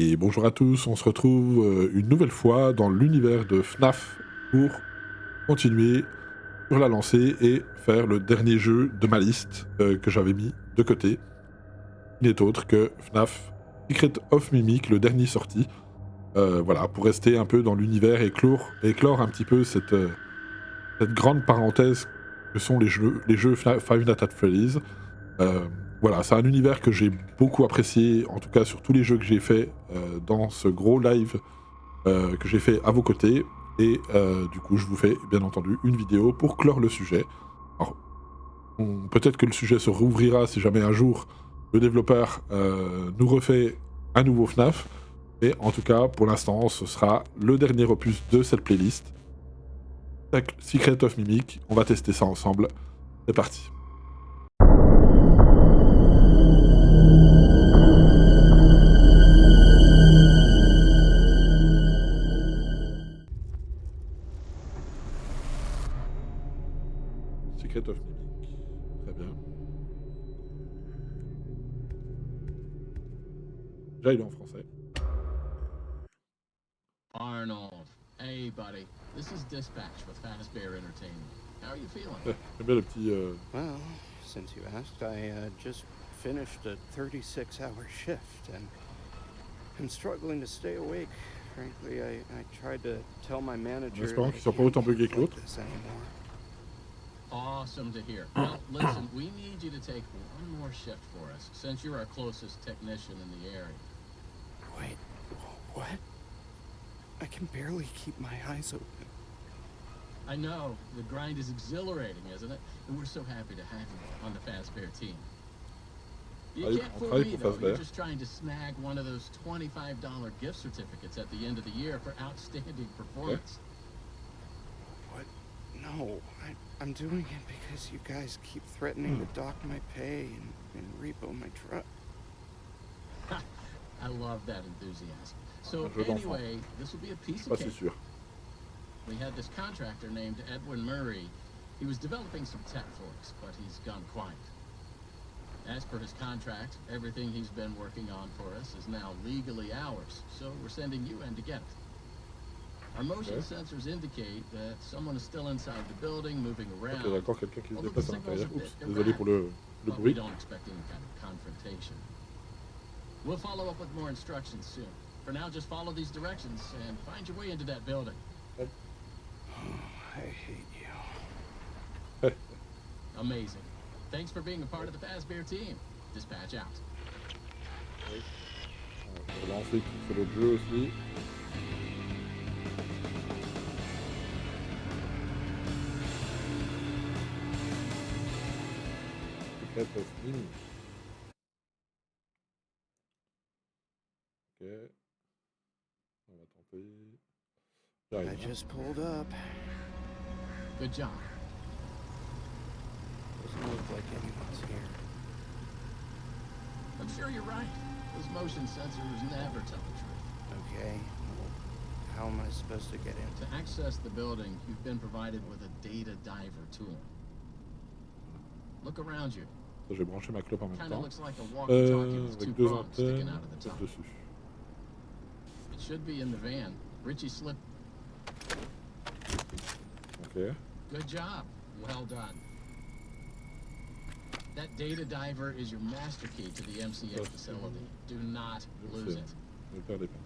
Et bonjour à tous, on se retrouve une nouvelle fois dans l'univers de FNAF pour continuer sur la lancée et faire le dernier jeu de ma liste que j'avais mis de côté. Il n'est autre que FNAF Secret of Mimic, le dernier sorti. Voilà, pour rester un peu dans l'univers et clore un petit peu cette grande parenthèse que sont les jeux Five Nights at Freddy's. Euh, voilà, c'est un univers que j'ai beaucoup apprécié, en tout cas sur tous les jeux que j'ai fait dans ce gros live que j'ai fait à vos côtés. Et du coup, je vous fais bien entendu une vidéo pour clore le sujet. Alors, peut-être que le sujet se rouvrira si jamais un jour le développeur nous refait un nouveau FNAF. Mais en tout cas, pour l'instant, ce sera le dernier opus de cette playlist. Secret of Mimic, on va tester ça ensemble. C'est parti. Secret of Mimic. Très bien. Déjà, il est en français. Arnold, hey buddy, this is Dispatch with Fazbear Entertainment. How are you feeling? J'aime bien le petit... Well, since you asked, I just finished a 36-hour shift, and I'm struggling to stay awake. Frankly, I tried to tell my en manager espérant that qu'il I soit pas can't autant buggé keep que like l'autre. this anymore. Awesome to hear. Well, listen, we need you to take one more shift for us, since you're our closest technician in the area. Wait, what? I can barely keep my eyes open. I know, the grind is exhilarating, isn't it? And we're so happy to have you on the Fazbear team. You On can't fool travaille me, pour though. You're Fazbear. just trying to snag one of those $25 gift certificates at the end of the year for outstanding performance. What? No, I'm doing it because you guys keep threatening to dock my pay and repo my truck. I love that enthusiasm. So Un jeu d'enfant. anyway, this will be a piece Pas of si cake. sûr. We had this contractor named Edwin Murray. He was developing some tech for us, but he's gone quiet. As per his contract, everything he's been working on for us is now legally ours, so we're sending you in to get it. Our motion Okay. sensors indicate that someone is still inside the building, moving around. Ok, d'accord, quelqu'un qui se Although the déplace à signal's a l'intérieur. Oups, bit désolé pour le erratic, but we bruit. don't expect any kind of confrontation. We'll follow up with more instructions soon. For now, just follow these directions and find your way into that building. I hate you. Amazing. Thanks for being a part of the Fazbear team. Dispatch out. Je vais lancer qui fait l'autre jeu aussi. Secret of Mimic. Ok. On va tenter. I J'arrive. Hein. just pulled up. Good job. Doesn't look like anyone's here. I'm sure you're right. Those motion sensors never tell the truth. Okay, well, how am I supposed to get in? To access the building, you've been provided with a data diver tool. Look around you. Je vais brancher ma clope en même Kind of temps. looks like a walkie-talkie with two Avec deux prongs sticking antennes. out of the Tape top. dessus. It should be in the van. Richie slipped. Ok. Good job. Well done. That data diver is your master key to the MCA facility. Do not lose it. Ne perdez pas.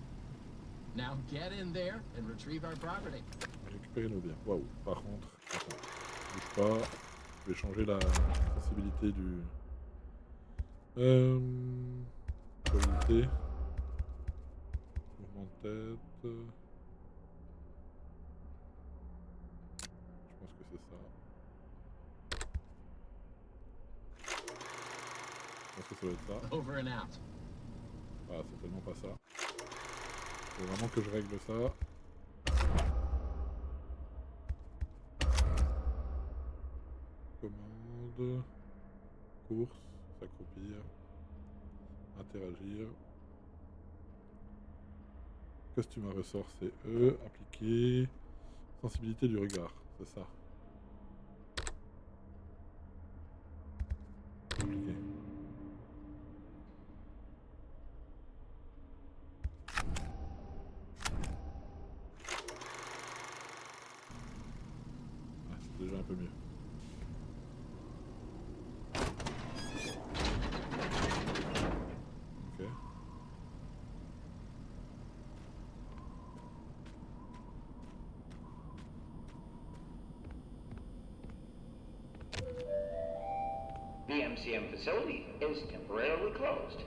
Now get in there and retrieve our property. Récupérer nos biens. Waouh. Par contre, attends. Bouge pas. Je vais changer la sensibilité du. Qualité. Mouvement de tête. Je pense que c'est ça. Je pense que ça doit être ça. Over and out. Ah, c'est tellement pas ça. Faut vraiment que je règle ça. Commande. Course. S'accroupir. Interagir. Costume à ressort, c'est E. Appliquer. Sensibilité du regard, c'est ça. Appliquer. un peu mieux. Ok. The MCM facility is temporarily closed.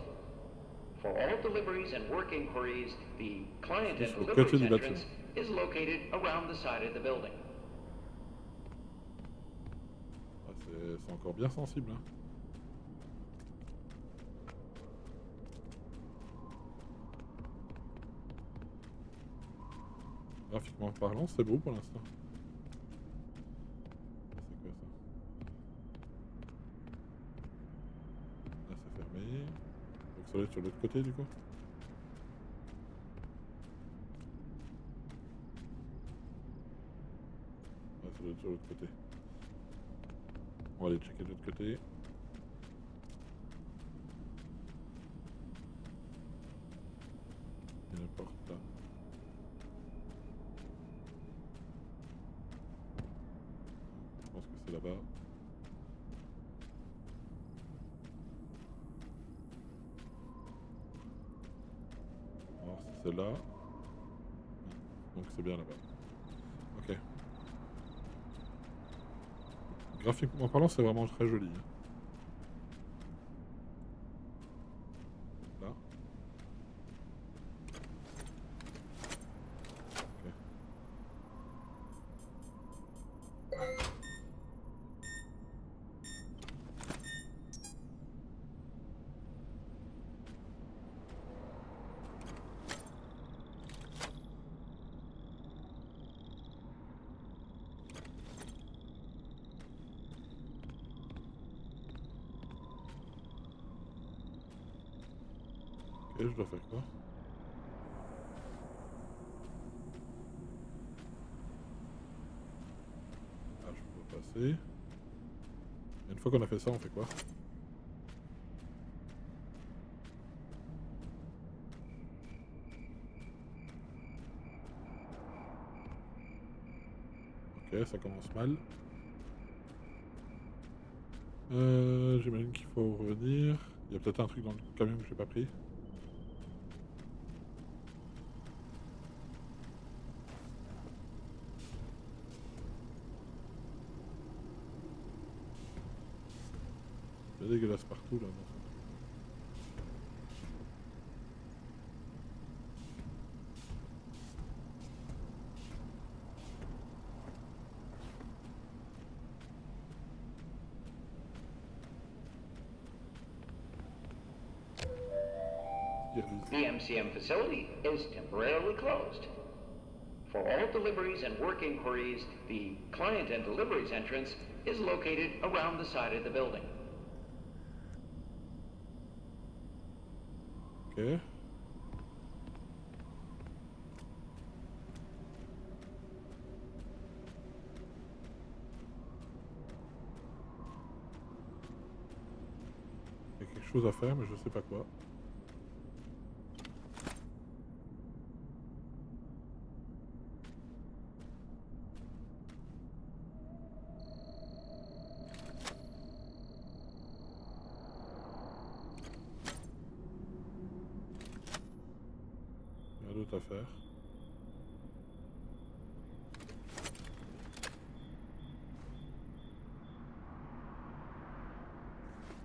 For all deliveries and work inquiries, the client and Sur le côté deliveries du entrance bâtiment. is located around the side of the building. Ah, c'est encore bien sensible, hein. Graphiquement parlant, c'est beau pour l'instant. C'est quoi ça? Là, c'est fermé. Donc ça doit être sur l'autre côté du coup. Ouais, ça doit être sur l'autre côté. On va aller checker de l'autre côté. Il y a une porte là. Je pense que c'est là-bas. Alors si c'est là. Donc c'est bien là-bas. Ok. Graphiquement parlant, c'est vraiment très joli, hein. Là. Ok. Ok, je dois faire quoi? Ah, je peux passer. Et une fois qu'on a fait ça, on fait quoi? Ok, ça commence mal. J'imagine qu'il faut revenir. Il y a peut-être un truc dans le camion que j'ai pas pris. C'est dégueulasse partout là dans ce truc. Il y a The MCM facility is temporarily closed. For all deliveries and work inquiries, the client and deliveries entrance is located around the side of the building. Ok. Il y a quelque chose à faire, mais je sais pas quoi. Il y a rien d'autre à faire.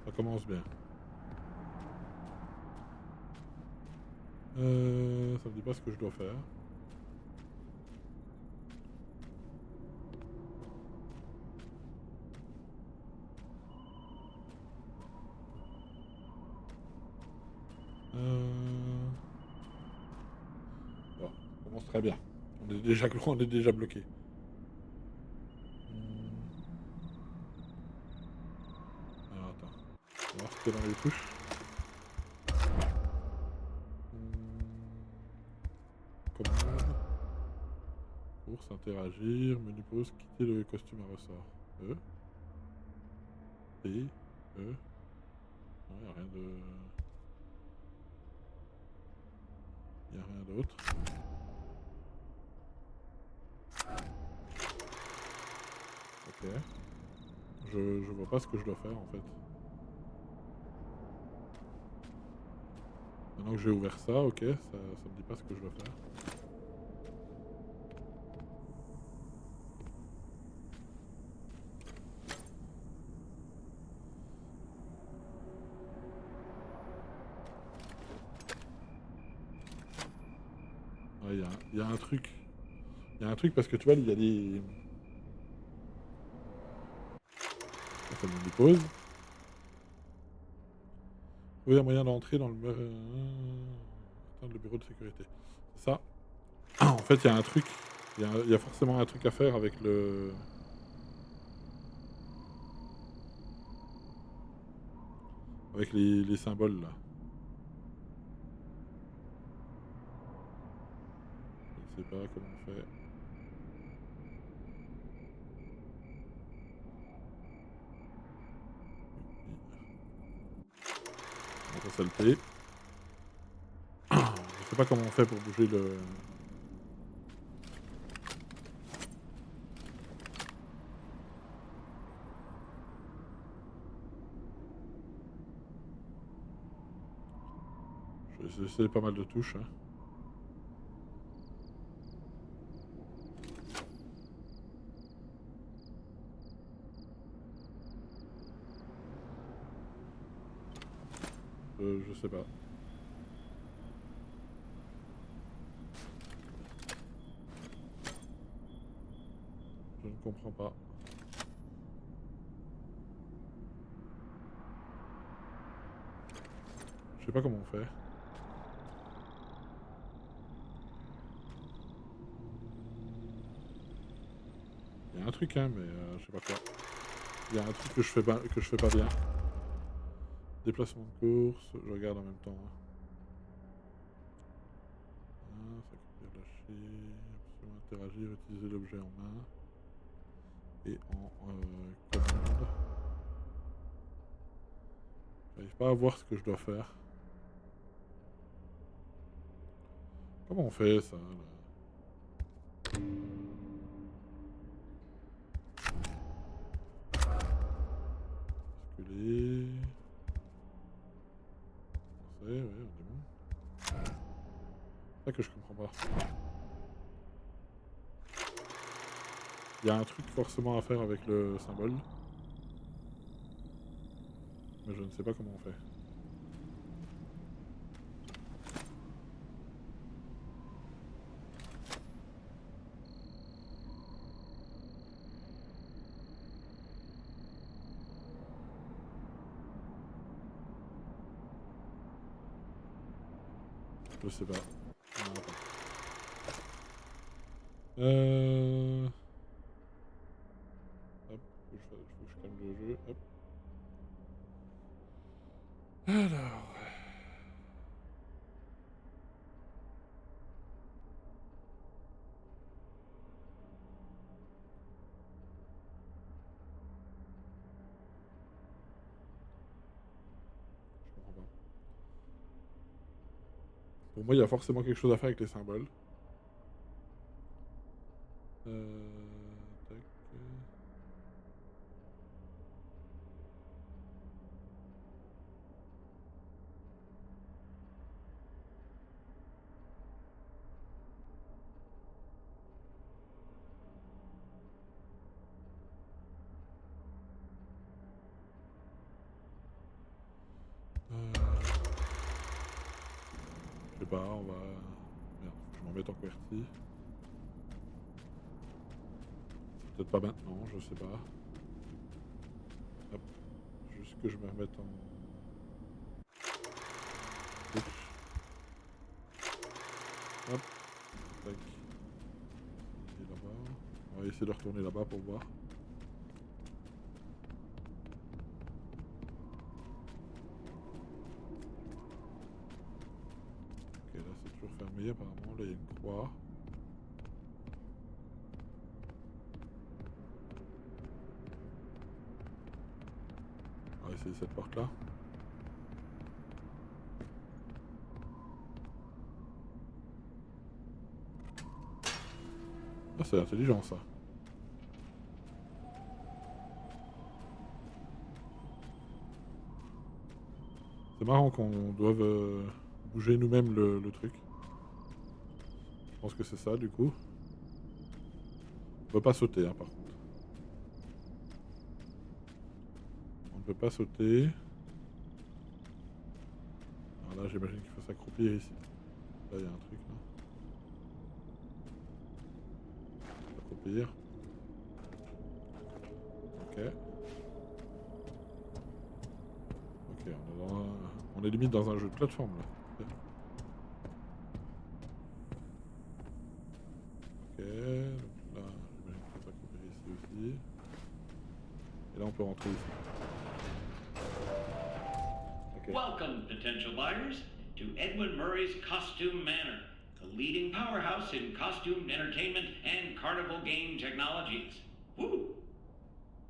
Ça commence bien. Ça me dit pas ce que je dois faire. Bon, ça commence très bien. On est déjà bloqué. Alors attends. On va voir ce qu'il y a dans les touches. Commande. Course, interagir, menu pause, quitter le costume à ressort. P, E. Non, il n'y a rien de. Il n'y a rien d'autre. Ok. Ok. Je vois pas ce que je dois faire en fait. Maintenant que j'ai ouvert ça, ok, ça me dit pas ce que je dois faire. Ouais, il y a un truc. Il y a un truc parce que tu vois, il y a des... Ça me dépose. Oui, il y a moyen d'entrer dans le... Attends, le bureau de sécurité. C'est ça. En fait, il y a un truc. Il y a forcément un truc à faire avec le... Avec les symboles là. Je ne sais pas comment on fait. On va saleté. Je sais pas comment on fait pour bouger le... Je sais pas mal de touches. Hein. Je sais pas. Je ne comprends pas. Je sais pas comment on fait. Il y a un truc hein, mais je sais pas quoi. Il y a un truc que je fais pas bien. Déplacement de course, je regarde en même temps. Hein. Ah, ça copier, lâcher, absolument interagir, utiliser l'objet en main. Et en commande. J'arrive pas à voir ce que je dois faire. Comment on fait ça là? Basculer. Ouais, on est bon. C'est ça que je comprends pas. Il y a un truc forcément à faire avec le symbole. Mais je ne sais pas comment on fait. Je sais pas. Ah, attends. Hop, faut que je calme le jeu. Hop. Alors. Je comprends pas. Pour moi, il y a forcément quelque chose à faire avec les symboles. Tac. Je sais pas, on va... Merde, faut que je m'en mette en QWERTY. Peut-être pas maintenant, je sais pas. Hop. Juste que je me remette en... Switch. Hop. Tac. Et là-bas. On va essayer de retourner là-bas pour voir. Ok, là c'est toujours fermé apparemment. Là il y a une croix. On va essayer cette porte-là. Ah, c'est intelligent ça. C'est marrant qu'on doive bouger nous-mêmes le truc. Je pense que c'est ça du coup. On peut pas sauter hein, par contre. On ne peut pas sauter. Alors là j'imagine qu'il faut s'accroupir ici. Là il y a un truc là. S'accroupir. Ok. Ok, on est limite dans un jeu de plateforme là. Ok, donc là j'imagine qu'il faut s'accroupir ici aussi. Et là on peut rentrer ici. Okay. Welcome, potential buyers, to Edwin Murray's Costume Manor, the leading powerhouse in costume entertainment and carnival game technologies. Woo!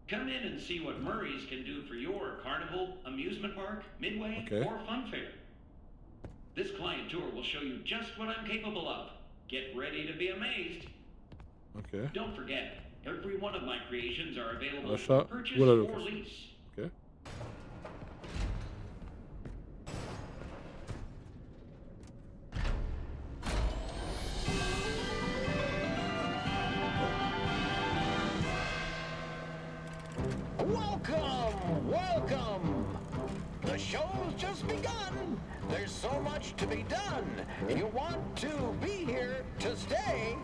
Come in and see what Murray's can do for your carnival, amusement park, midway, Okay. or fun fair. This client tour will show you just what I'm capable of. Get ready to be amazed. Ok. Don't forget, every one of my creations are available L'achat for purchase ou à la or location. lease. Ok. Welcome! Welcome! The show's just begun. There's so much to be done. You want to be here to stay?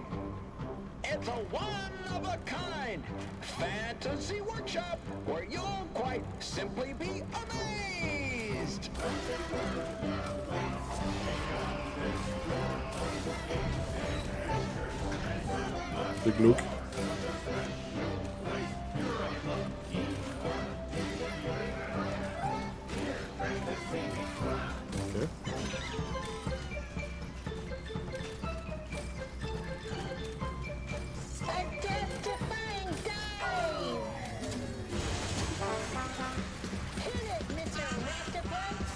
It's a one-of-a-kind fantasy workshop where you'll quite simply be amazed. C'est glauque. Ok. Identifying dive! Hit it, Mr. Raptorplex!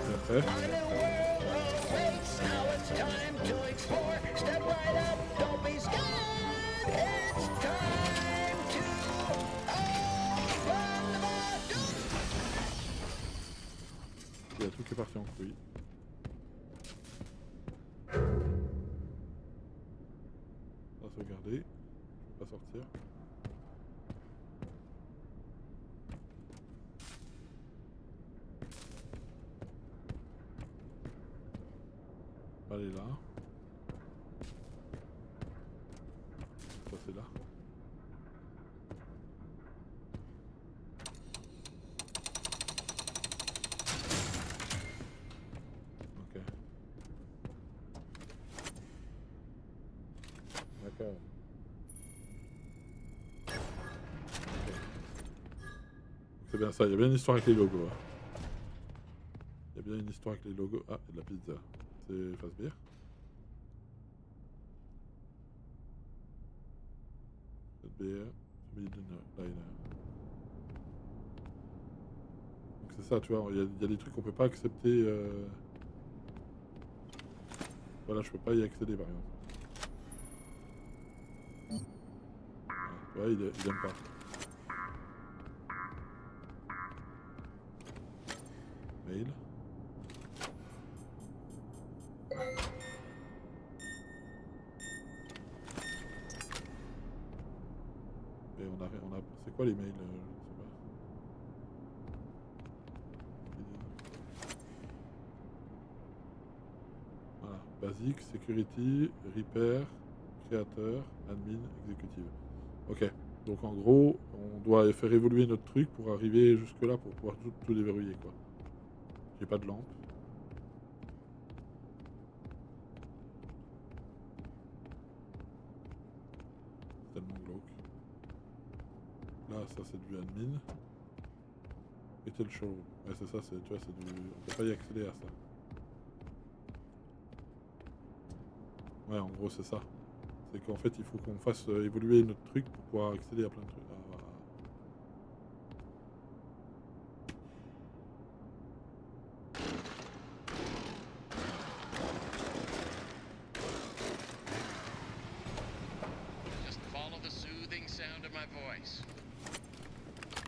Et après. A new world awaits. Now it's time to explore. Step right up, don't be scared. It's time to open the door. Il y a tout qui est parti en couille. On va sauvegarder. Je peux pas sortir. On va aller là. Ça c'est là. Ok. D'accord. Ok. C'est bien ça, il y a bien une histoire avec les logos. Hein. Il y a bien une histoire avec les logos. Ah, il y a de la pizza. C'est Fazbear. Fazbear, Family Diner. Donc c'est ça, tu vois, il y a des trucs qu'on peut pas accepter. Voilà, je peux pas y accéder par exemple. Voilà, tu vois, il aime pas. Mail. Et on a, c'est quoi les mails? Je sais pas. Voilà, basique, security, repair, créateur, admin, exécutive. Ok, donc en gros, on doit faire évoluer notre truc pour arriver jusque là pour pouvoir tout déverrouiller quoi. J'ai pas de lampe. C'est tellement glauque. Là, ça c'est du admin. Et le show. Ouais, c'est ça, tu vois, c'est du. On peut pas y accéder à ça. Ouais, en gros, c'est ça. C'est qu'en fait, il faut qu'on fasse évoluer notre truc pour pouvoir accéder à plein de trucs.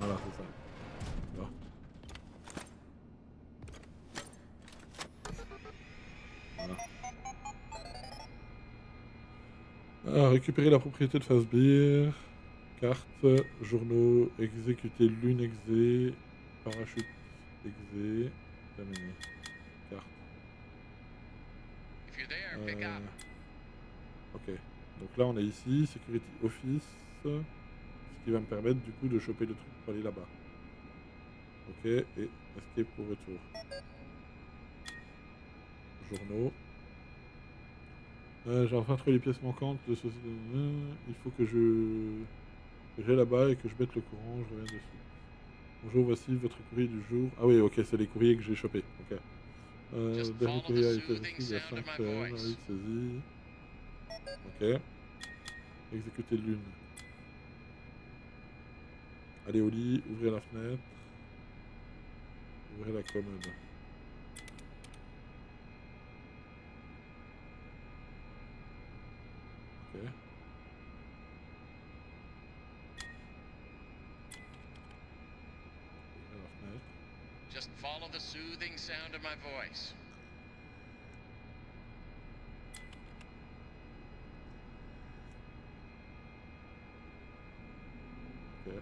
Voilà, c'est ça. Là. Voilà. Ah, récupérer la propriété de Fazbear. Carte, journaux, exécuter l'une exé, parachute exé, terminé. Carte. If you're there, pick up. Ok, donc là on est ici, Security Office, ce qui va me permettre du coup de choper le truc pour aller là-bas. Ok, et Escape pour retour. Journaux. J'ai enfin trouvé les pièces manquantes de ce... il faut que j'aille là-bas et que je mette le courant, je reviens dessus. Bonjour, voici votre courrier du jour. Ah oui, ok, c'est les courriers que j'ai chopés. Ok. Le dernier courrier a été reçu à 5 PM, oui, saisi. Ok. Exécuter l'une. Aller au lit, ouvrir la fenêtre. Ouvrir la commode. Ok. Ouvrir la fenêtre. Just follow the soothing sound of my voice. Ok.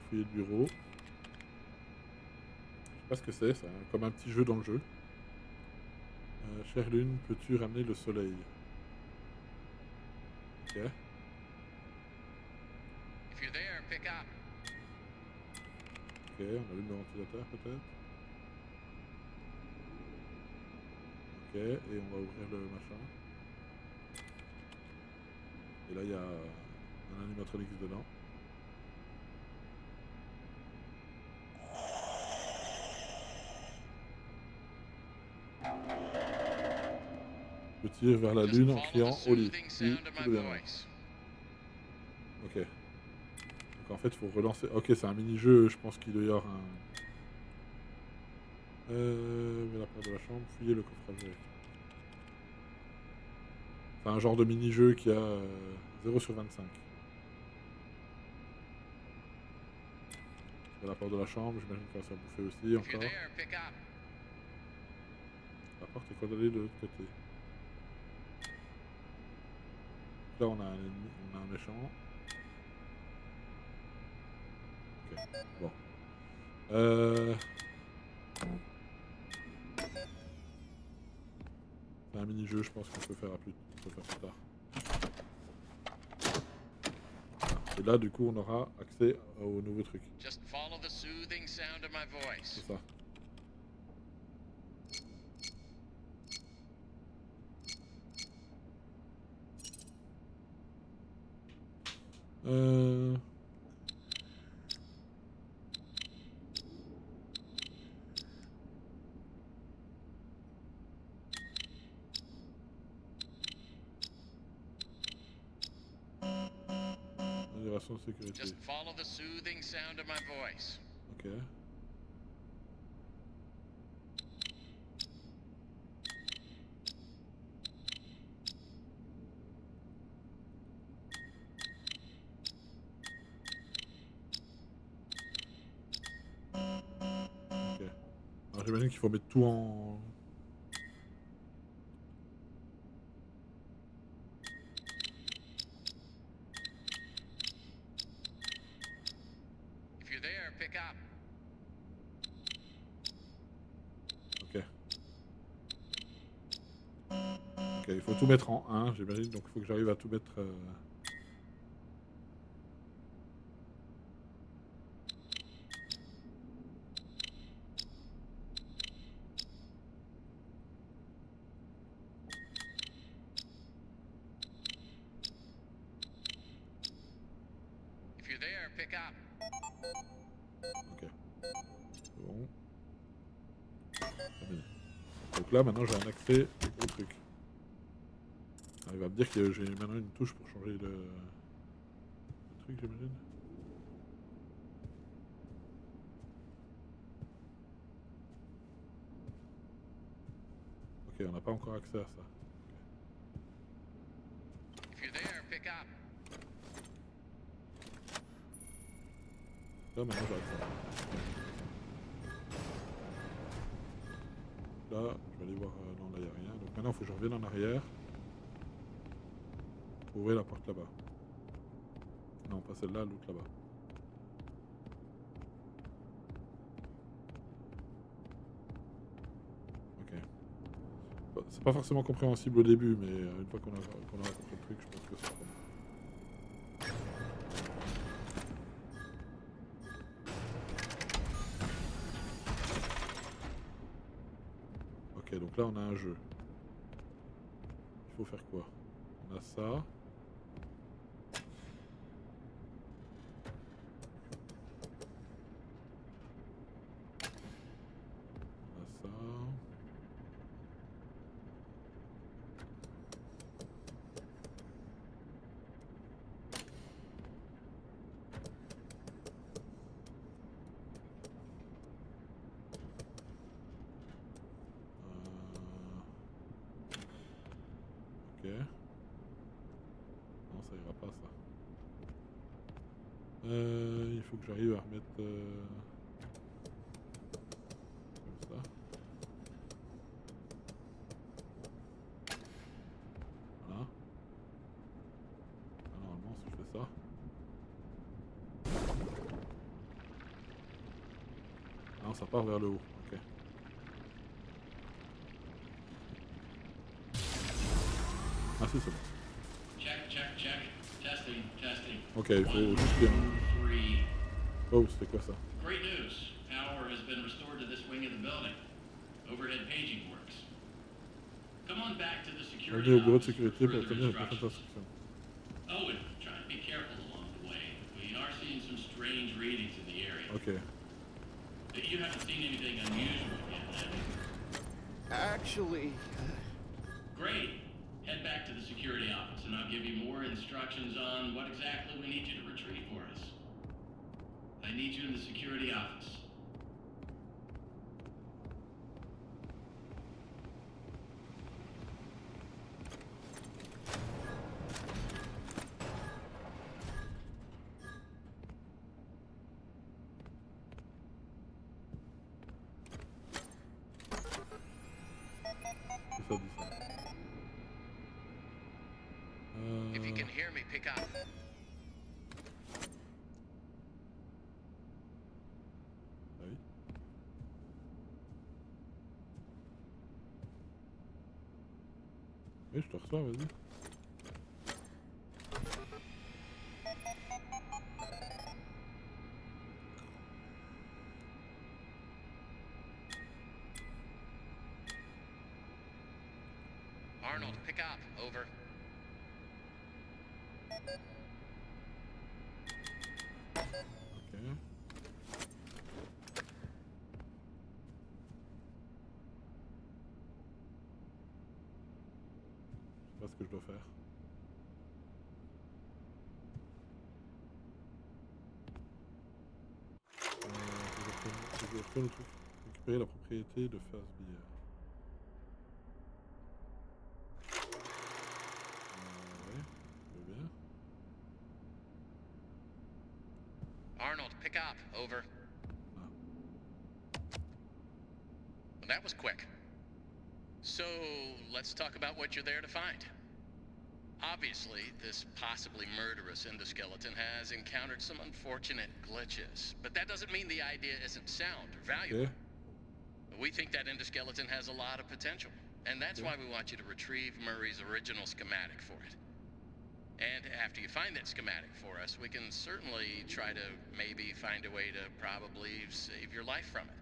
Fouiller le bureau. Je sais pas ce que c'est, ça, hein, comme un petit jeu dans le jeu. Chère lune, peux-tu ramener le soleil? Ok. If you're there, pick up. Ok, on allume le ventilateur peut-être. Ok, et on va ouvrir le machin. Et là il y a un animatronics dedans. Je tire vers la Just lune en follow criant the au lit. soothing Puis sound of tout my deviendra. voice. Ok. Donc en fait, il faut relancer. Ok, c'est un mini-jeu, je pense qu'il doit y avoir un. Vers la porte de la chambre, fouiller le coffre à jouer. C'est un genre de mini-jeu qui a 0 sur 25. Vers la porte de la chambre, j'imagine qu'on va se faire bouffer aussi If you're encore. there, pick up. La porte est condamnée de l'autre côté. Là, on a un ennemi, on a un méchant. Ok, bon. C'est un mini-jeu, je pense qu'on peut faire plus tard. Voilà. Et là, du coup, on aura accès au nouveau truc. Just follow the soothing sound of my voice. C'est ça. Modération de sécurité. Just follow the soothing sound of my voice. Ok. Ok. Alors j'imagine qu'il faut mettre tout en... If you're there, pick up. Ok. Ok, il faut tout mettre en 1, j'imagine, donc il faut que j'arrive à tout mettre... If you're there, pick up. Ok. C'est bon. Terminé. Donc là, maintenant, j'ai un accès au truc. Alors, il va me dire que j'ai maintenant une touche pour changer le truc, j'imagine. Ok, on n'a pas encore accès à ça. là, maintenant, j'arrête ça. Là, je vais aller voir... non, là, il n'y a rien. Donc maintenant, il faut que je revienne en arrière. Pour ouvrir la porte là-bas. Non, pas celle-là, l'autre là-bas. Ok. Bah, c'est pas forcément compréhensible au début, mais une fois qu'on a compris le truc, je pense que c'est bon. Ok, donc là on a un jeu. Il faut faire quoi? On a ça. On a ça. Ok. Non, ça ira pas ça. Il faut que j'arrive à remettre comme ça. Voilà. Ah, normalement, si je fais ça. Non, ça part vers le haut. Ok. Ah si, c'est bon. Check, check, check. Testing, testing. Ok, il faut 1, juste bien. 2, 3. Oh, c'était quoi ça? Great news. Power has been restored to this wing of the building. Overhead paging works. Come on back to the security Revenez au bureau de office sécurité for pour further obtenir les prochaines instructions. instructions. Oh, and try to be careful along the way. We are seeing some strange readings in the area. Ok. You haven't seen anything unusual yet, have you? Actually, Great. Head back to the security office and I'll give you more instructions on what exactly we need you to retrieve for us. I need you in the security office. C'est ça, dit ça. If you can hear me, pick up. Ah oui. Oui, je te reçois, vas-y. Arnold, pick up. Over. Ok. Je sais pas ce que je dois faire. Faut que je retourne le truc. Récupérer la propriété de Fazbear. Ouais, je veux bien. Arnold, pick up. Over. Ah. Well, that was quick. So, let's talk about what you're there to find. Obviously, this possibly murderous endoskeleton has encountered some unfortunate glitches, but that doesn't mean the idea isn't sound or valuable. Ok. We think that endoskeleton has a lot of potential, and that's why we want you to retrieve Murray's original schematic for it. And after you find that schematic for us, we can certainly try to maybe find a way to probably save your life from it.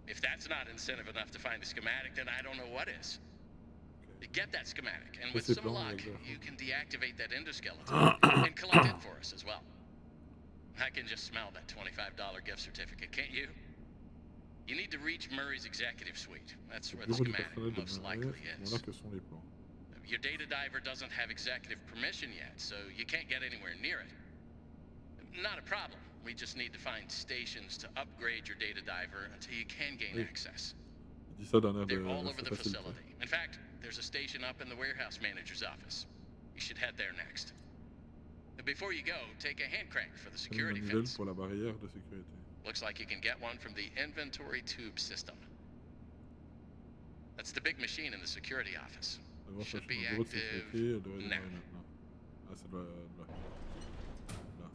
If that's not incentive enough to find the schematic, then I don't know what is. Get that schematic, and with c'est some plan, luck, d'accord. you can deactivate that endoskeleton and collect it for us as well. I can just smell that $25 gift certificate, can't you? You need to reach Murray's executive suite. That's where the Bureau du schematic personnel de most Murray, likely c'est is. là que sont les plans. Your data diver doesn't have executive permission yet, so you can't get anywhere near it. Not a problem. We just need to find stations to upgrade your data diver until you can gain Oui. access. Il dit ça d'un air de They're all over c'est the facile. facility. In fact, there's a station up in the warehouse manager's office. You should head there next. Before you go, take a hand crank for the Une security manivelle fence. pour la barrière de sécurité. Looks like you can get one from the inventory tube system. That's the big machine in the security office. La grosse Should machine be au bureau de active sécurité, elle devrait now. démarrer maintenant. Ah, ça doit... là. Là.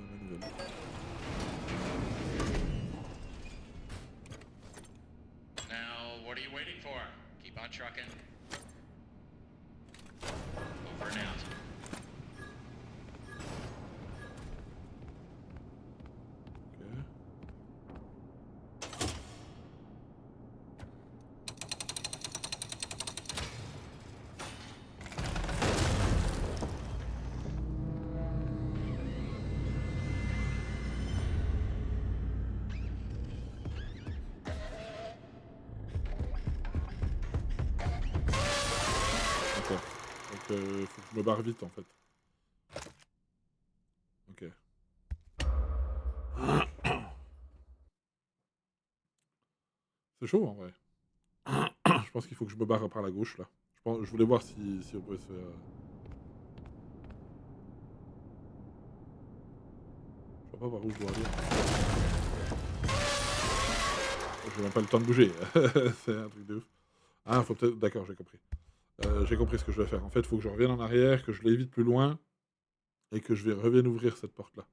Manivelle. Now, what are you waiting for? Keep on trucking. Over and out. Ok. D'accord. Donc, faut que je me barre vite en fait. Ok. C'est chaud en vrai. Je pense qu'il faut que je me barre par la gauche là. Je voulais voir si on pouvait se faire. Je vois pas par où je dois aller. J'ai même pas le temps de bouger. C'est un truc de ouf. Ah, faut peut-être. D'accord, j'ai compris. J'ai compris ce que je vais faire. En fait, il faut que je revienne en arrière, que je l'évite plus loin et que je revienne ouvrir cette porte là.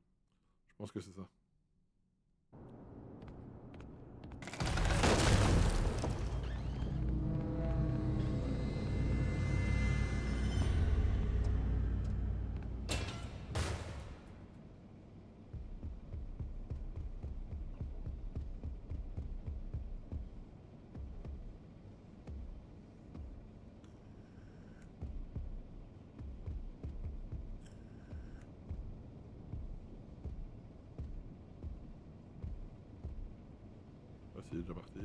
Je pense que c'est ça. Ah, c'est déjà parti.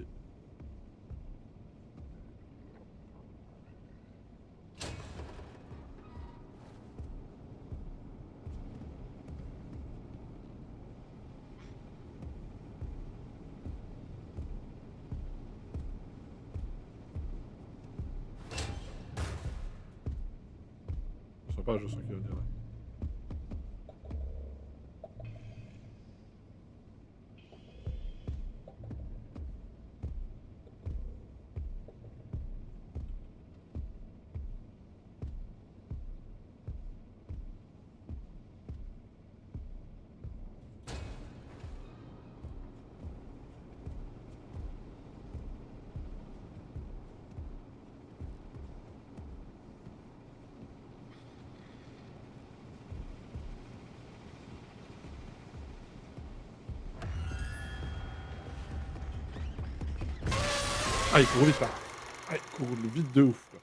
Je sais pas, je sens qu'il va venir là. Ah, il court vite là. Ah, il court vite de ouf. Quoi.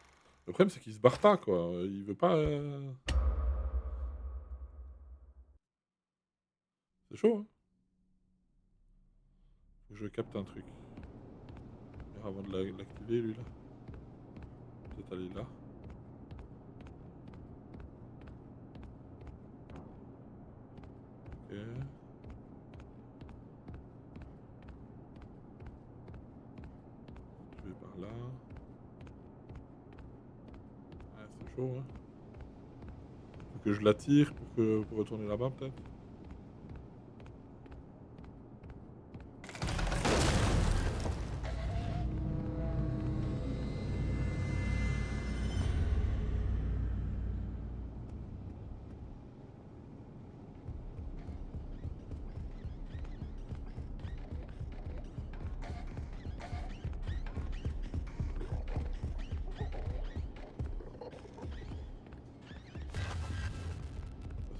Le problème, c'est qu'il se barre pas, quoi. Il veut pas. C'est chaud, hein. Faut que je capte un truc. Et avant de l'activer, lui là. Peut-être aller là. Ok. Je vais par là. Ah, c'est chaud, hein. Faut que je l'attire pour retourner là-bas, peut-être.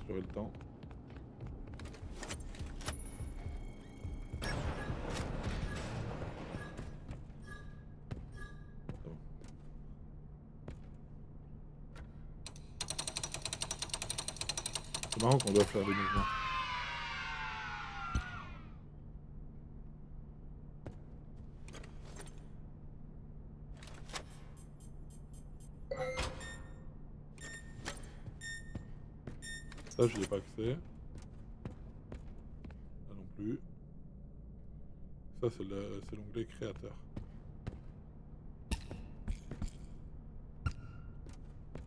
J'aurai le temps. C'est bon. C'est marrant qu'on doit faire des mouvements. Ça, j'y ai pas accès. Là non plus. ça c'est l'onglet créateur.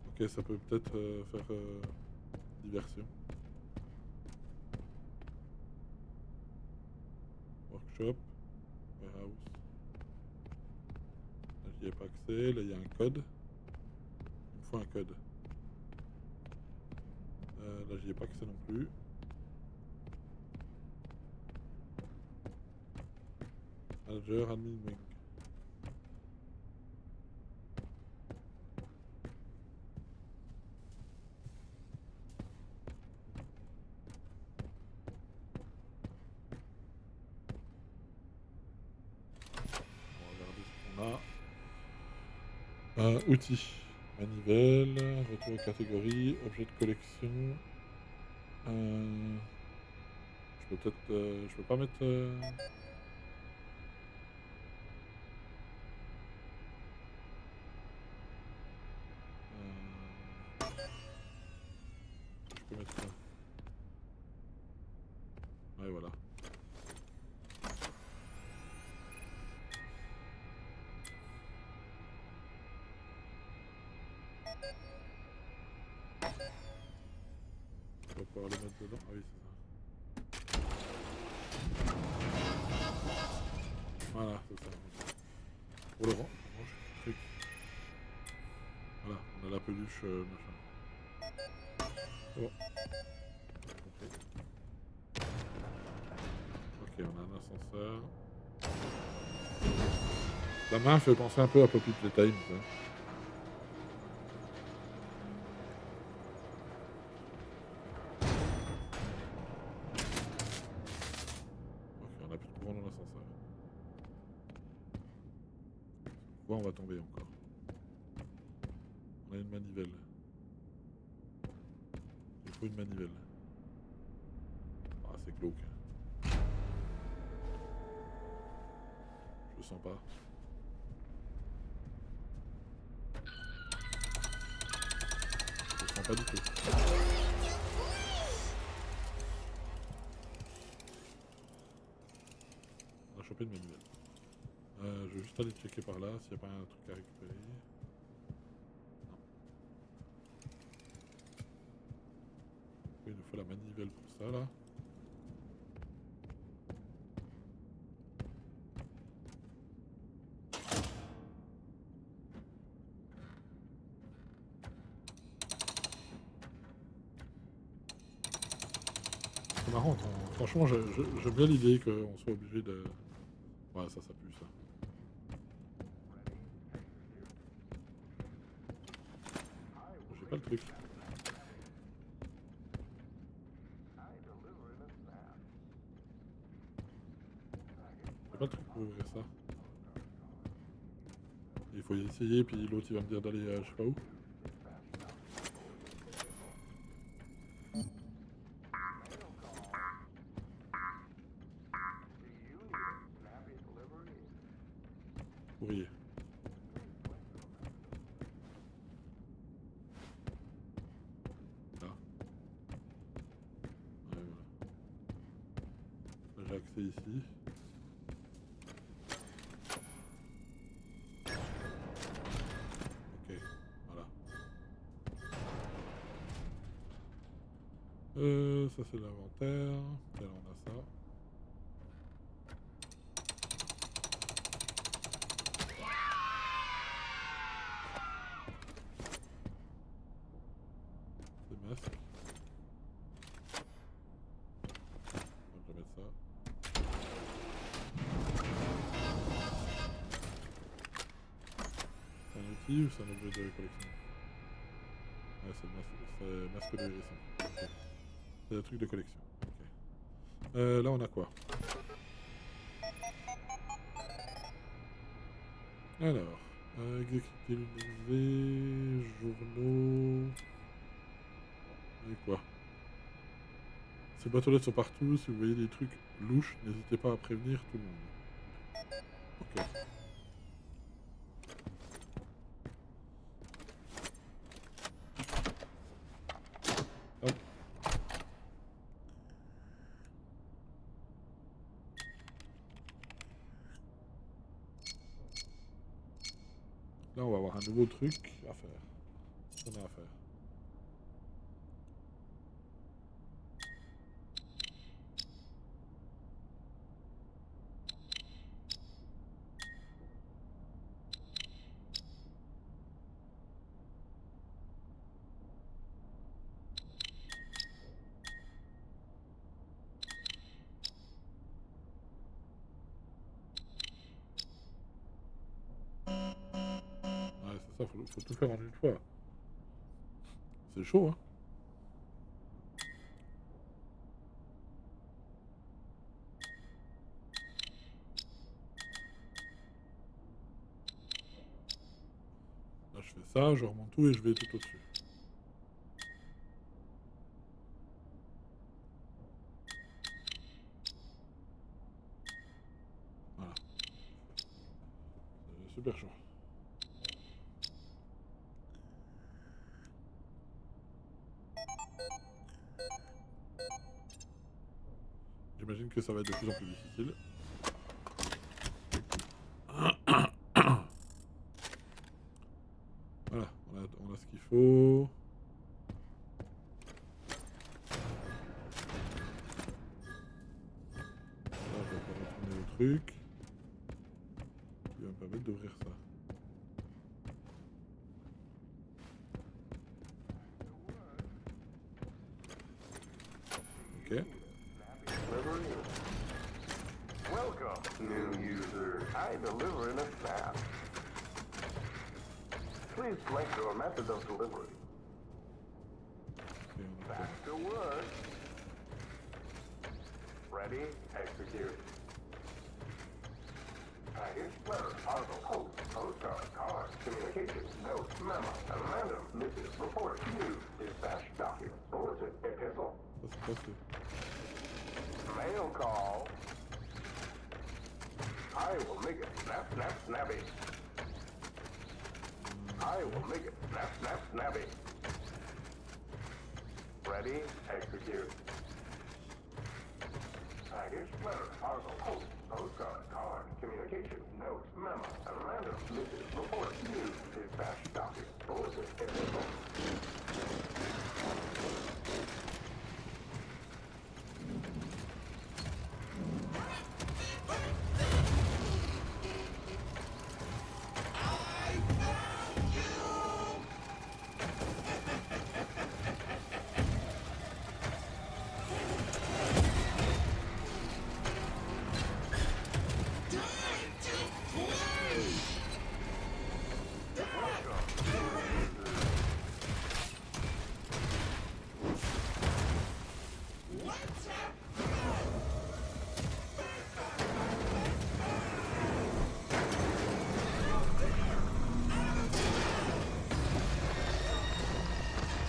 Ok, ça peut peut-être faire diversion. Workshop, warehouse. Là j'y ai pas accès, là il y a un code. Il me faut un code. Là j'y ai pas accès non plus. Manager, admin wing. On va regarder ce qu'on a. Outils. Manivelle, retour aux catégories, objet de collection. Je peux peut-être. Je peux pas mettre. Je peux mettre ça. Ouais, voilà. On va pouvoir le mettre dedans. Ah oui, c'est ça. Voilà, c'est ça. Pour le ranger le truc. Voilà, on a la peluche, machin. C'est bon. Compris. Ok, on a un ascenseur. La main fait penser un peu à Poppy Playtime, ça. Ok, on a plus de courant dans l'ascenseur. Pourquoi on va tomber encore? On a une manivelle. Il faut une manivelle. Ah, c'est glauque. Je le sens pas. Je le sens pas du tout. On a chopé une manivelle. Je vais juste aller checker par là s'il n'y a pas un truc à récupérer. Non. Oui, il nous faut la manivelle pour ça là. C'est marrant, franchement j'aime bien l'idée qu'on soit obligé de... Ouais, ça pue ça. J'ai pas le truc. J'ai pas le truc pour ouvrir ça. Il faut y essayer, puis l'autre il va me dire d'aller je sais pas où. Courrier. Là. Ouais, voilà. Là, j'ai accès ici. Ok, voilà. Ça c'est l'inventaire. Là on a ça. Des masques. On va remettre ça. C'est un outil ou c'est un objet de collection? Ouais, c'est le masque de gestion. Ok. C'est un truc de collection. Ok. Là on a quoi? Alors, exécuter l'unité, journaux... Et quoi? Ces boîtes aux lettres sont partout, si vous voyez des trucs louches, n'hésitez pas à prévenir tout le monde. Ok. Hop. Là, on va avoir un nouveau truc à faire. Qu'est-ce qu'on a à faire? Ouais, c'est ça, faut tout faire en une fois. C'est chaud, hein? Là, je fais ça, je remonte tout et je vais tout au-dessus. Voilà. C'est super chaud. J'imagine que ça va être de plus en plus difficile. Voilà, on a ce qu'il faut. Là, on va pouvoir retourner au truc. Il va me permettre d'ouvrir ça. Ok. Welcome, new user. I deliver in a snap. Please select your method of delivery. Ok, on a fait. Back to work. Ready, execute. Package, letter, article, post, postcard, card, communication, note, memo, memorandum, message, report, news, dispatch, document, bulletin, epistle, Ça, c'est passé. mail call. I will make it snap, snap, snappy. I will make it snap, snap, snappy. Ready, execute. Package, letter, article, post, postcard, card, communication, note, memo, memorandum, message, report, news, dispatch, document, bulletin, epistle.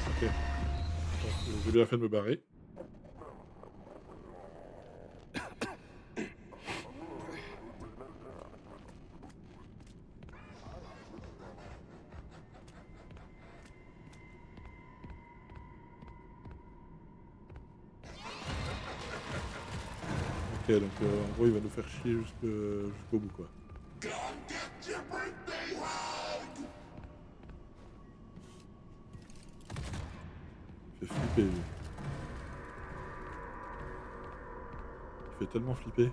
Ok. J'ai bien fait de me barrer. Ok, donc en gros il va nous faire chier jusqu'au bout quoi. Il fait flipper lui. Il fait tellement flipper.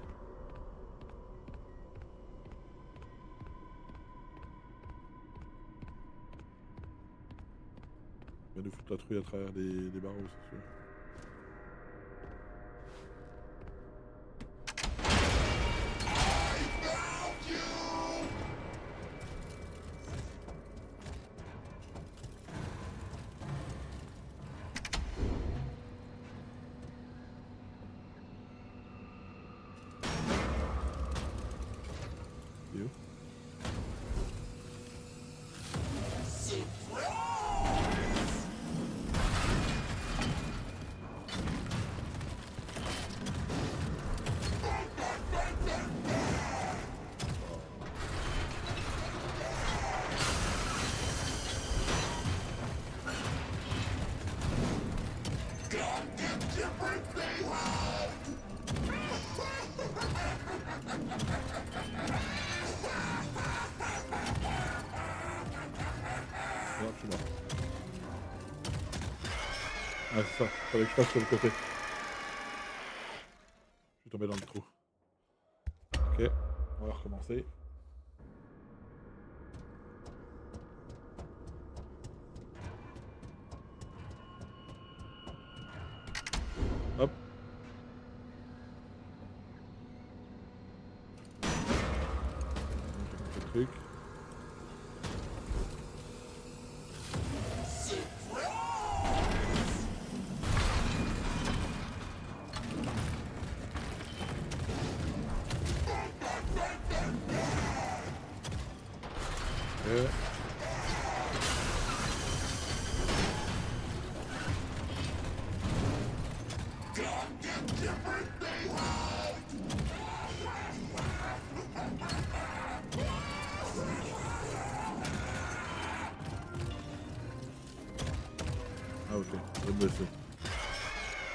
Il va nous foutre la trouille à travers les barreaux, c'est sûr. Il est où? Regarde, je suis mort. Ah, c'est ça. Fallait que je passe sur le côté. Je suis tombé dans le trou. Ok, on va recommencer. Hop. J'ai compris le truc. Ok. Ah ok, je vais me baisser.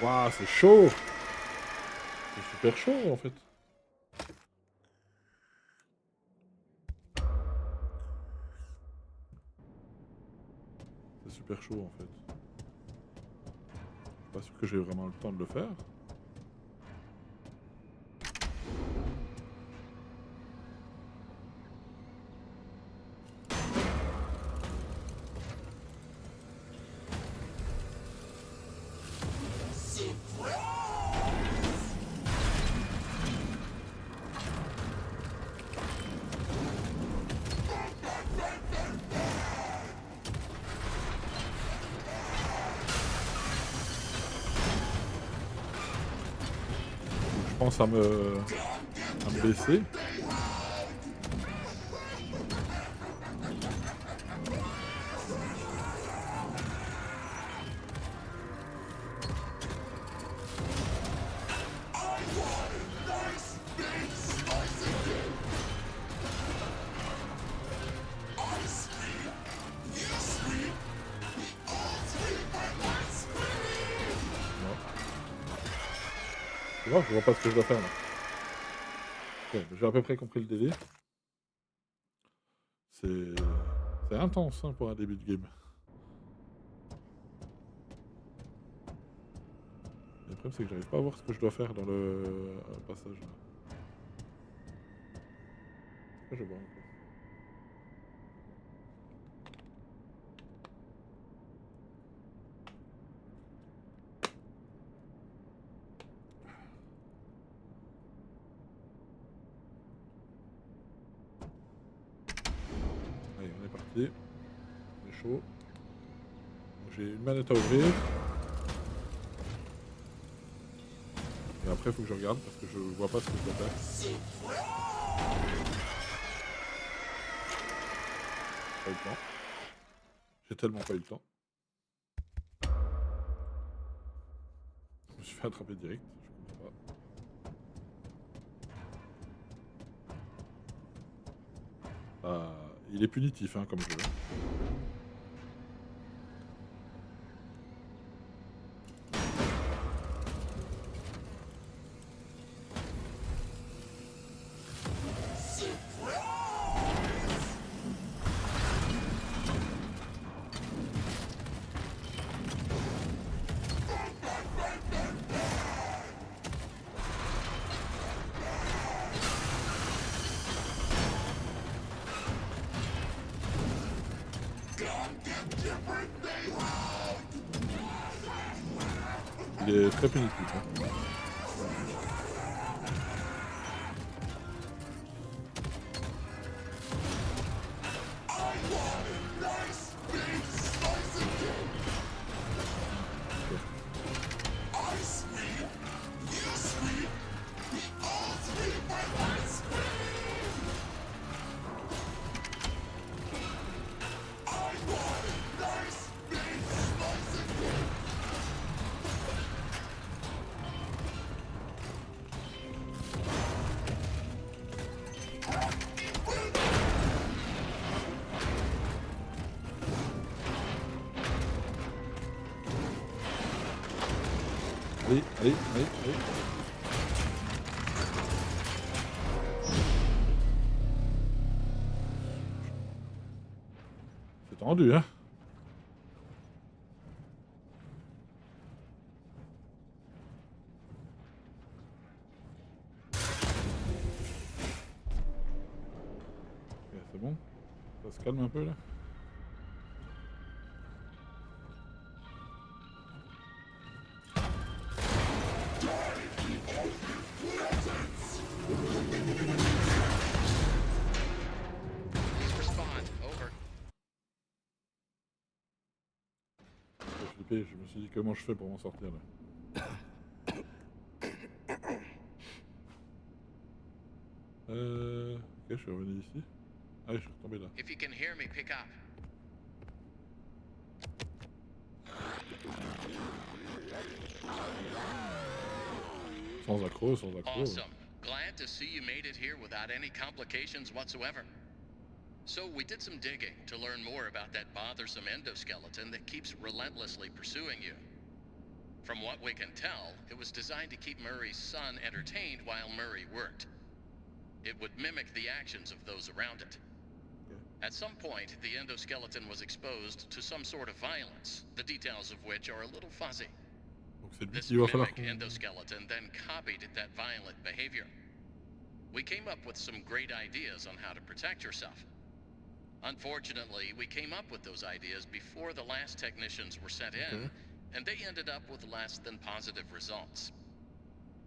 Waouh, c'est chaud! C'est super chaud en fait. C'est super chaud en fait. Je suis pas sûr que j'ai vraiment le temps de le faire. Je pense à me baisser. Tu vois, je vois pas ce que je dois faire là. Ok, j'ai à peu près compris le délire. C'est intense hein, pour un début de game. Le problème c'est que j'arrive pas à voir ce que je dois faire dans le passage là. Je vois un peu. Allez, on est parti. On est chaud. J'ai une manette à ouvrir. Et après, il faut que je regarde parce que je vois pas ce que je dois faire. Pas eu le temps. J'ai tellement pas eu le temps. Je me suis fait attraper direct. Je comprends pas. Il est punitif hein, comme jeu. Il est très punitif. Hein. Allez, allez, allez, allez. C'est tendu, hein. calme un peu là. J'ai flippé, je me suis dit comment je fais pour m'en sortir là. Ok, je suis revenu ici. Ah, je suis retombé là. If you can hear me, pick up. Sans accro, sans accro. Awesome. Glad to see you made it here without any complications whatsoever. So we did some digging to learn more about that bothersome endoskeleton that keeps relentlessly pursuing you. From what we can tell, it was designed to keep Murray's son entertained while Murray worked. It would mimic the actions of those around it. At some point, the endoskeleton was exposed to some sort of violence, the details of which are a little fuzzy. Donc c'est lui This qui va falloir mimic endoskeleton then copied that violent behavior. We came up with some great ideas on how to protect yourself. Unfortunately, we came up with those ideas before the last technicians were sent in, and they ended up with less than positive results.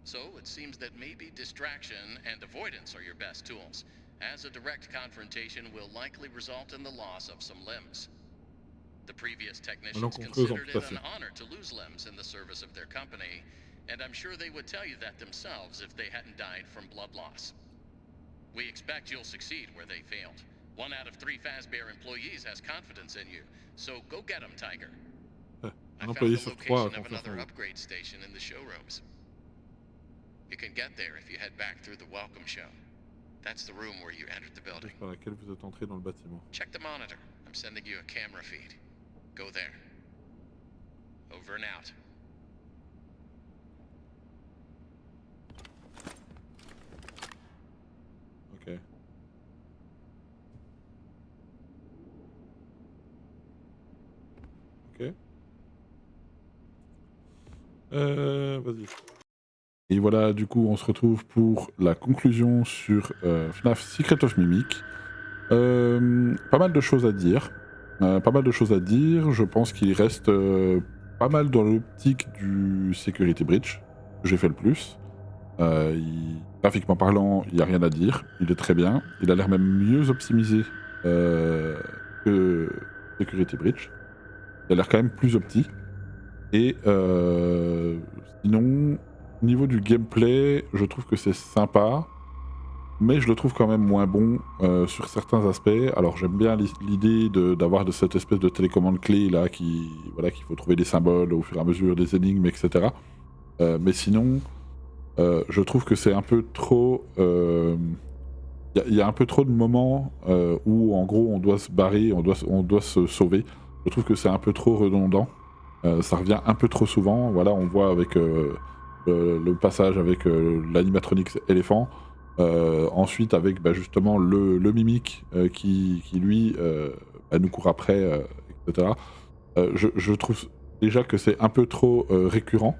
So it seems that maybe distraction and avoidance are your best tools, as a direct confrontation will likely result in the loss of some limbs. The previous technicians considered it an honor to lose limbs in the service of their company, and I'm sure they would tell you that themselves if they hadn't died from blood loss. We expect you'll succeed where they failed. 1 out of 3 Fazbear employees has confidence in you, so go get them, Tiger. I found the location of another upgrade station in the showrooms. You can get there if you head back through the welcome show. That's the room where you entered the building. par laquelle vous êtes entré dans le bâtiment. Check the monitor. I'm sending you a camera feed. Go there. Over and out. Ok. Ok. Vas-y. Et voilà, du coup, on se retrouve pour la conclusion sur FNAF Secret of Mimic. Pas mal de choses à dire. Je pense qu'il reste pas mal dans l'optique du Security Breach. J'ai fait le plus. Graphiquement parlant, il n'y a rien à dire. Il est très bien. Il a l'air même mieux optimisé que Security Breach. Il a l'air quand même plus opti. Et sinon, au niveau du gameplay, je trouve que c'est sympa, mais je le trouve quand même moins bon sur certains aspects. Alors j'aime bien l'idée d'avoir de cette espèce de télécommande clé là, qu'il faut trouver des symboles au fur et à mesure, des énigmes, etc. Mais sinon, je trouve que c'est un peu trop... Il y a un peu trop de moments où en gros on doit se barrer, on doit se sauver. Je trouve que c'est un peu trop redondant. Ça revient un peu trop souvent. Voilà, on voit avec le passage avec l'animatronics éléphant. Ensuite avec justement le mimic qui lui nous court après, etc. Je trouve déjà que c'est un peu trop récurrent.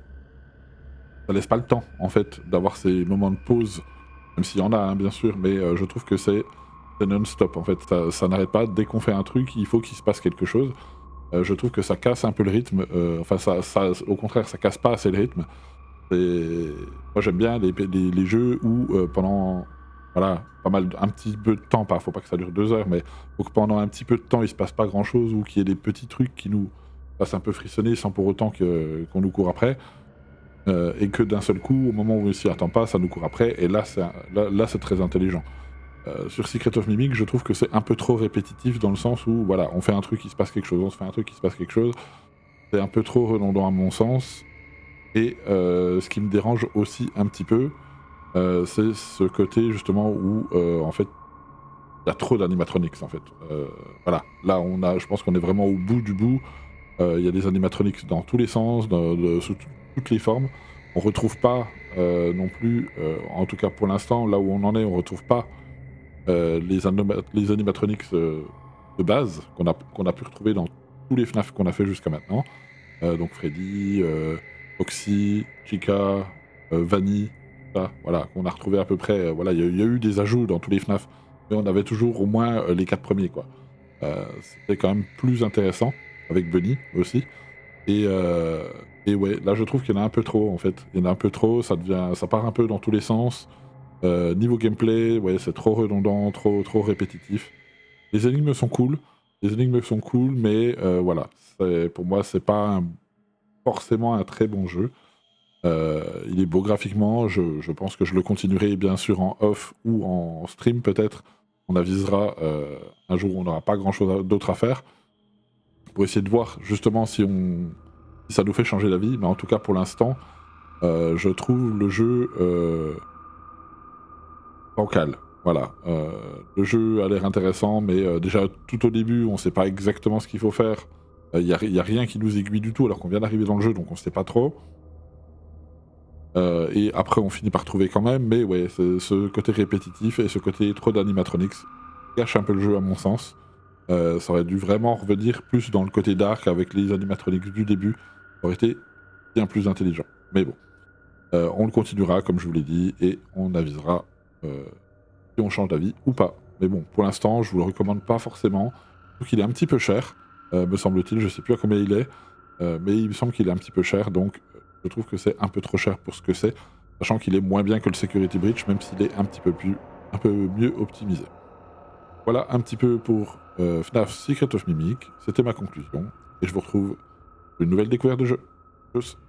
Ça laisse pas le temps en fait d'avoir ces moments de pause, même s'il y en a bien sûr, mais je trouve que c'est non-stop en fait. Ça n'arrête pas. Dès qu'on fait un truc, il faut qu'il se passe quelque chose. Je trouve que ça casse un peu le rythme. Au contraire, ça casse pas assez le rythme. Moi j'aime bien les jeux où pendant un petit peu de temps, faut pas que ça dure 2 heures, mais faut que pendant un petit peu de temps il se passe pas grand chose, ou qu'il y ait des petits trucs qui nous fassent un peu frissonner sans pour autant qu'on nous court après, et que d'un seul coup, au moment où on s'y attend pas, ça nous court après, et là c'est très intelligent. Sur Secret of Mimic, je trouve que c'est un peu trop répétitif dans le sens où on fait un truc, il se passe quelque chose, on se fait un truc, il se passe quelque chose. C'est un peu trop redondant à mon sens. Et ce qui me dérange aussi un petit peu, c'est ce côté justement où en fait il y a trop d'animatronics en fait. Là je pense qu'on est vraiment au bout du bout. Il y a des animatronics dans tous les sens, sous toutes les formes. On retrouve pas non plus, en tout cas pour l'instant, là où on en est, on retrouve pas les animatronics de base qu'on a pu retrouver dans tous les FNAF qu'on a fait jusqu'à maintenant. Donc Freddy, Oxy, Chica, Vanny, qu'on a retrouvé à peu près. Il y a eu des ajouts dans tous les FNAF, mais on avait toujours au moins les 4 premiers, quoi. c'était quand même plus intéressant, avec Bunny aussi. Et ouais, là je trouve qu'il y en a un peu trop en fait. Il y en a un peu trop, ça part un peu dans tous les sens. Niveau gameplay, ouais, c'est trop redondant, trop répétitif. Les énigmes sont cool, mais voilà, pour moi c'est pas forcément un très bon jeu. Il est beau graphiquement, je pense que je le continuerai bien sûr en off ou en stream peut-être. On avisera un jour où on n'aura pas grand chose d'autre à faire pour essayer de voir justement si ça nous fait changer d'avis. Mais en tout cas pour l'instant, je trouve le jeu bancal. Voilà. Le jeu a l'air intéressant, mais déjà tout au début on sait pas exactement ce qu'il faut faire. Il y a rien qui nous aiguille du tout alors qu'on vient d'arriver dans le jeu, donc on sait pas trop. Et après on finit par trouver quand même, mais ouais, ce côté répétitif et ce côté trop d'animatronics gâche un peu le jeu à mon sens. Ça aurait dû vraiment revenir plus dans le côté dark avec les animatronics du début, ça aurait été bien plus intelligent. Mais bon, on le continuera comme je vous l'ai dit et on avisera si on change d'avis ou pas. Mais bon, pour l'instant je vous le recommande pas forcément, surtout qu'il est un petit peu cher, me semble-t-il, je sais plus à combien il est, mais il me semble qu'il est un petit peu cher, donc je trouve que c'est un peu trop cher pour ce que c'est, sachant qu'il est moins bien que le Security Breach, même s'il est un peu mieux optimisé. Voilà un petit peu pour FNAF Secret of Mimic, c'était ma conclusion, et je vous retrouve pour une nouvelle découverte de jeu. Tchuss.